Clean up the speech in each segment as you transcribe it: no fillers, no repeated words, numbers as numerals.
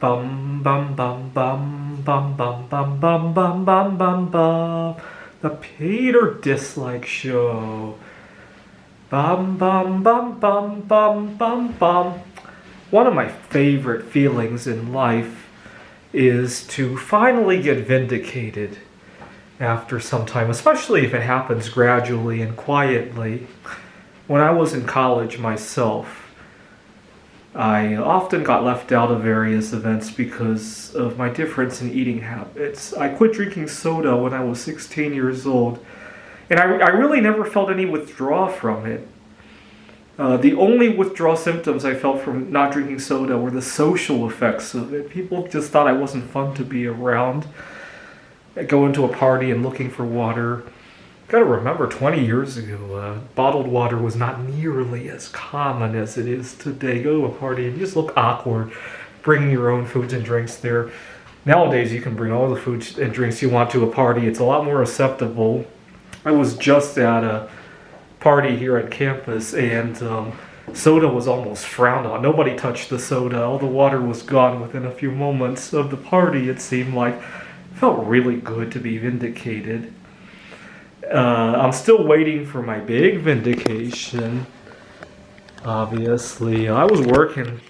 Bum bum bum bum bum bum bum bum bum bum bum bum. The Peter Dislike Show. Bum bum bum bum bum bum bum. One of my favorite feelings in life is to finally get vindicated after some time, especially if it happens gradually and quietly. When I was in college myself, I often got left out of various events because of my difference in eating habits. I quit drinking soda when I was 16 years old, and I really never felt any withdrawal from it. The only withdrawal symptoms I felt from not drinking soda were the social effects of it. People just thought I wasn't fun to be around. I'd go into a party and looking for water. Gotta remember, 20 years ago, bottled water was not nearly as common as it is today. Go to a party and you just look awkward bringing your own foods and drinks there. Nowadays, you can bring all the foods and drinks you want to a party. It's a lot more acceptable. I was just at a party here at campus, and soda was almost frowned on. Nobody touched the soda. All the water was gone within a few moments of the party, it seemed like. It felt really good to be vindicated. I'm still waiting for my big vindication, obviously. I was working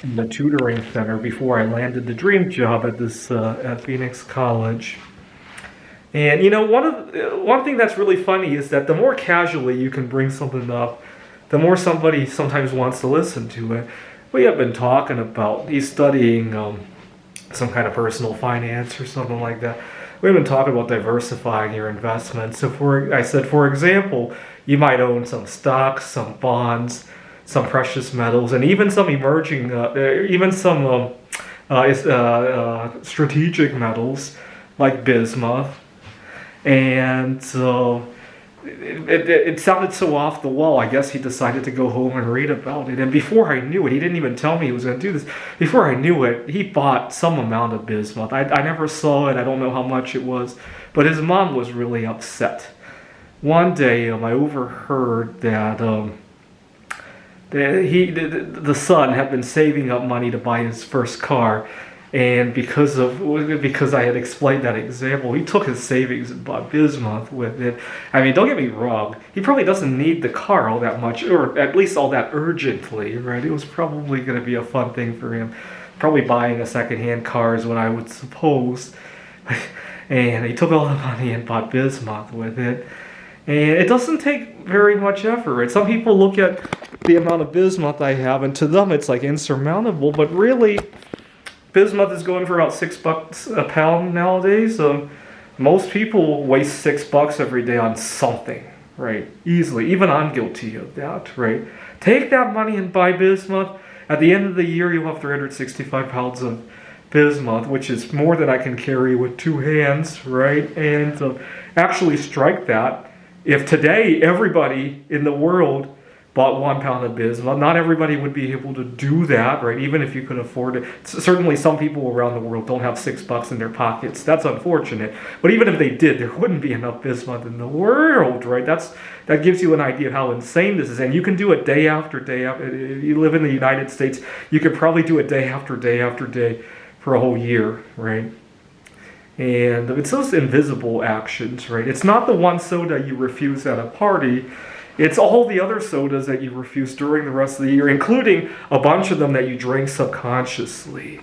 in the tutoring center before I landed the dream job at at Phoenix College. And you know, one thing that's really funny is that the more casually you can bring something up, the more somebody sometimes wants to listen to it. We have been talking about, he's studying some kind of personal finance or something like that. We've been talking about diversifying your investments. So for example, you might own some stocks, some bonds, some precious metals, and even some emerging, strategic metals like bismuth. And so it sounded so off the wall. I guess he decided to go home and read about it. And before I knew it, he didn't even tell me he was going to do this. Before I knew it, he bought some amount of bismuth. I never saw it. I don't know how much it was. But his mom was really upset. One day, I overheard that the son had been saving up money to buy his first car. And because I had explained that example, he took his savings and bought bismuth with it. I mean, don't get me wrong, he probably doesn't need the car all that much, or at least all that urgently, right? It was probably going to be a fun thing for him. Probably buying a secondhand car is what I would suppose. And he took all the money and bought bismuth with it. And it doesn't take very much effort. Some people look at the amount of bismuth I have, and to them it's like insurmountable, but really, bismuth is going for about $6 a pound nowadays. Most people waste $6 every day on something, right? Easily. Even I'm guilty of that, right? Take that money and buy bismuth. At the end of the year, you'll have 365 pounds of bismuth, which is more than I can carry with two hands, right? And actually strike that. If today everybody in the world bought 1 pound of bismuth, not everybody would be able to do that, right? Even if you could afford it. Certainly some people around the world don't have $6 in their pockets. That's unfortunate. But even if they did, there wouldn't be enough bismuth in the world, right? That gives you an idea of how insane this is. And you can do it day after day. If you live in the United States, you could probably do it day after day after day for a whole year, right? And it's those invisible actions, right? It's not the one soda you refuse at a party. It's all the other sodas that you refuse during the rest of the year, including a bunch of them that you drink subconsciously.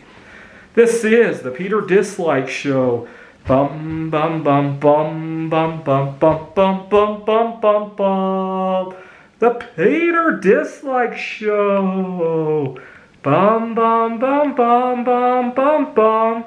This is the Peter Dislike Show. Bum bum bum bum bum bum bum bum bum bum bum bum. The Peter Dislike Show. Bum bum bum bum bum bum bum.